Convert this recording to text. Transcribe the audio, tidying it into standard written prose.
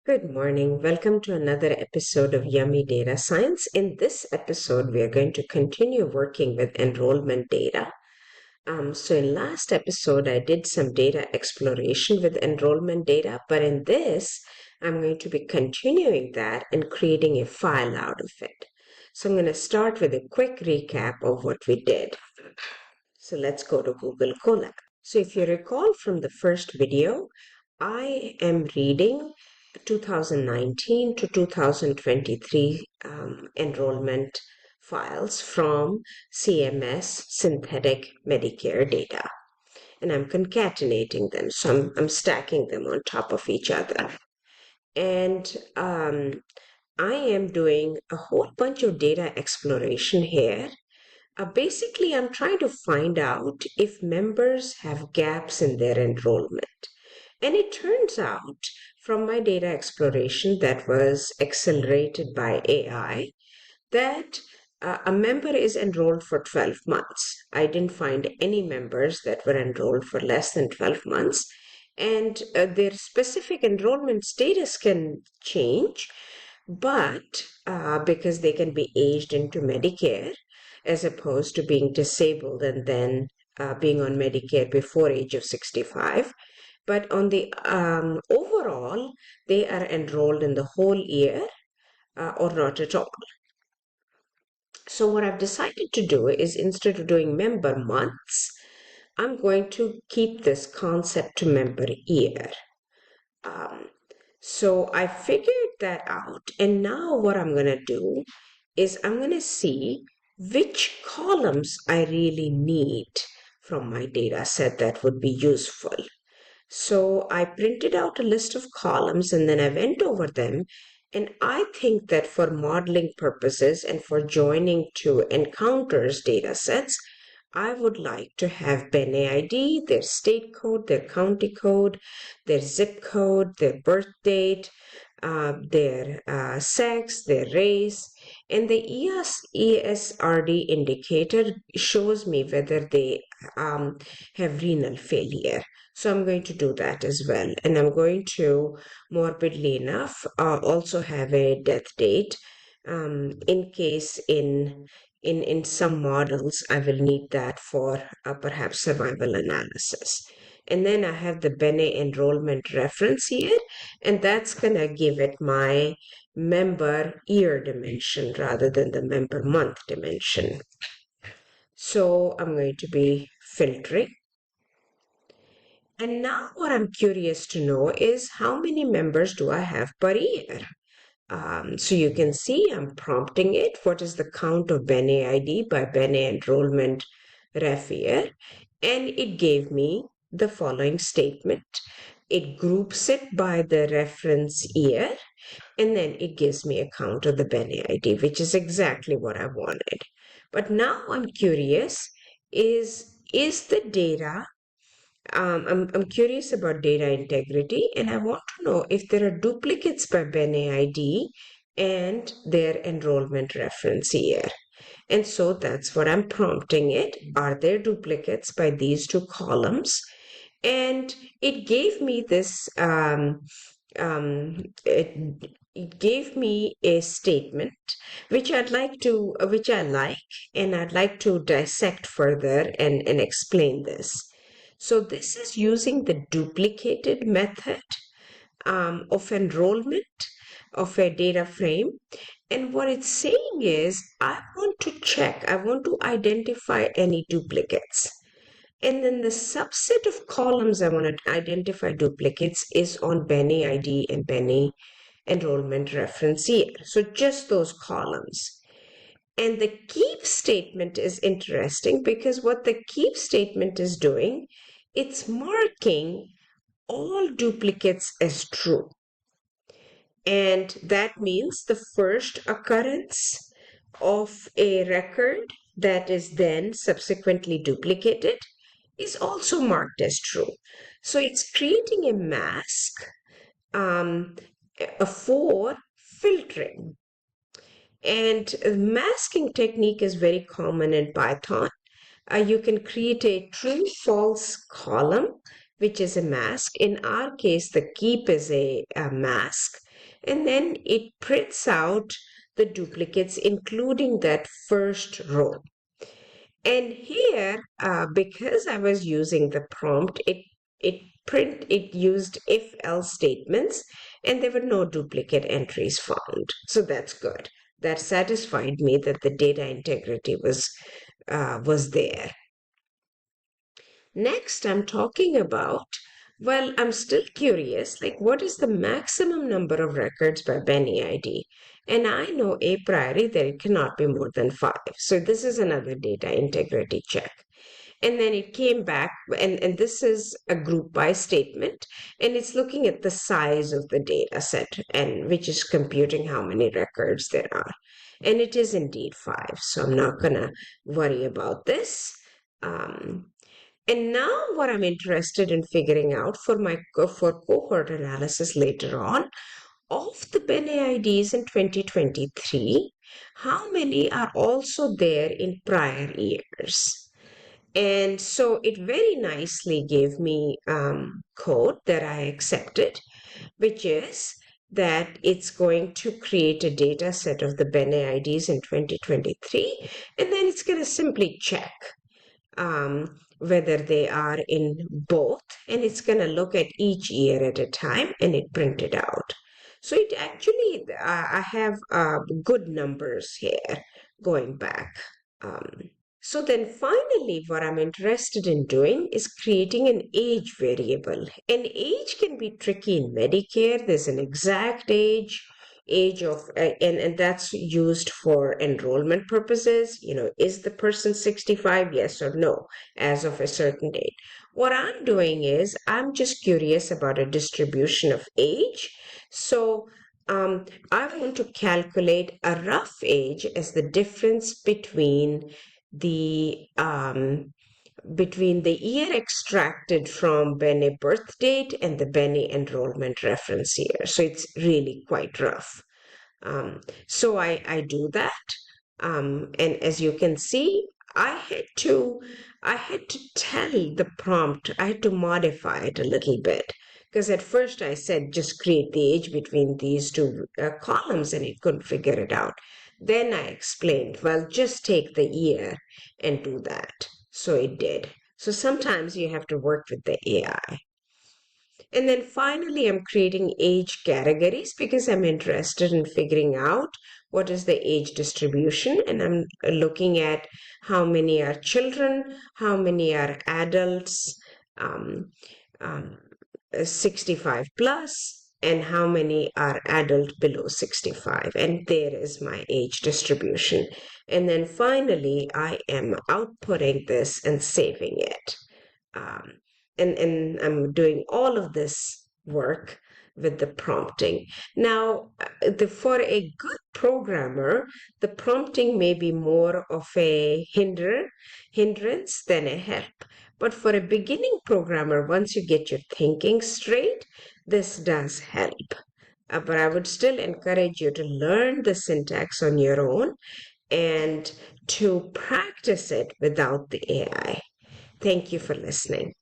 Good morning. Welcome to another episode of Yummy Data Science. In this episode, we are going to continue working with enrollment data. So in last episode, I did some data exploration with enrollment data, but in this, I'm going to be continuing that and creating a file out of it. So I'm going to start with a quick recap of what we did. So let's go to Google Colab. So if you recall from the first video, I am reading 2019 to 2023 enrollment files from CMS synthetic Medicare data. And I'm concatenating them. So I'm stacking them on top of each other. And I am doing a whole bunch of data exploration here. Basically, I'm trying to find out if members have gaps in their enrollment. And it turns out from my data exploration that was accelerated by AI that a member is enrolled for 12 months. I didn't find any members that were enrolled for less than 12 months. And their specific enrollment status can change, but because they can be aged into Medicare as opposed to being disabled and then being on Medicare before age of 65. But on the overall, they are enrolled in the whole year or not at all. So what I've decided to do is instead of doing member months, I'm going to keep this concept to member year. So I figured that out. And now what I'm going to do is I'm going to see which columns I really need from my data set that would be useful. So I printed out a list of columns and then I went over them. And I think that for modeling purposes and for joining to encounters data sets, I would like to have BENE ID, their state code, their county code, their zip code, their birth date, their sex, their race, and the ESRD indicator shows me whether they have renal failure. So I'm going to do that as well. And I'm going to, morbidly enough, also have a death date in case in some models, I will need that for perhaps survival analysis. And then I have the BENE enrollment reference here, and that's going to give it my member year dimension rather than the member month dimension. So I'm going to be filtering. And now what I'm curious to know is how many members do I have per year? So you can see I'm prompting it. What is the count of BENE ID by BENE enrollment ref year? And it gave me the following statement. It groups it by the reference year, and then it gives me a count of the BENE ID, which is exactly what I wanted. But now I'm curious, is the data I'm curious about data integrity, and I want to know if there are duplicates by BENE ID and their enrollment reference year. And so that's what I'm prompting it. Are there duplicates by these two columns? And it gave me this, it gave me a statement which I like, and I'd like to dissect further and explain this. So this is using the duplicated method of enrollment of a data frame. And what it's saying is, I want to identify any duplicates. And then the subset of columns I want to identify duplicates is on BENE ID and BENE enrollment reference year. So just those columns. And the keep statement is interesting because what the keep statement is doing, it's marking all duplicates as true. And that means the first occurrence of a record that is then subsequently duplicated is also marked as true. So it's creating a mask for filtering. And masking technique is very common in Python. You can create a true-false column, which is a mask. In our case, the keep is a mask. and then it prints out the duplicates, including that first row. And here, because I was using the prompt, it used if-else statements, and there were no duplicate entries found. So that's good. That satisfied me that the data integrity was there. Next, I'm talking about, well, I'm still curious, like what is the maximum number of records by Benny ID? And I know a priori that it cannot be more than 5. So this is another data integrity check. And then it came back, and this is a group by statement, and it's looking at the size of the data set, and which is computing how many records there are. And it is indeed 5. So I'm not going to worry about this. And now what I'm interested in figuring out for cohort analysis later on, of the IDs in 2023, how many are also there in prior years? And so it very nicely gave me code that I accepted, which is that it's going to create a data set of the IDs in 2023, and then it's going to simply check whether they are in both, and it's going to look at each year at a time and it printed out. So it actually, I have good numbers here going back. So then finally, what I'm interested in doing is creating an age variable. And age can be tricky in Medicare. There's an exact age of, and that's used for enrollment purposes. Is the person 65? Yes or no, as of a certain date. What I'm doing is I'm just curious about a distribution of age. So I want to calculate a rough age as the difference between the year extracted from Bene birth date and the Bene enrollment reference year. So it's really quite rough. So I do that. And as you can see, I had to tell the prompt, I had to modify it a little bit. Because at first I said just create the age between these two columns and it couldn't figure it out. Then I explained, well, just take the year and do that. So it did. So sometimes you have to work with the AI. And then finally, I'm creating age categories because I'm interested in figuring out what is the age distribution. And I'm looking at how many are children, how many are adults, um, um, 65 plus, and how many are adult below 65. And there is my age distribution. And then finally, I am outputting this and saving it. Um, and I'm doing all of this work with the prompting. Now, for a good programmer, the prompting may be more of a hindrance than a help. But for a beginning programmer, once you get your thinking straight, this does help. But I would still encourage you to learn the syntax on your own and to practice it without the AI. Thank you for listening.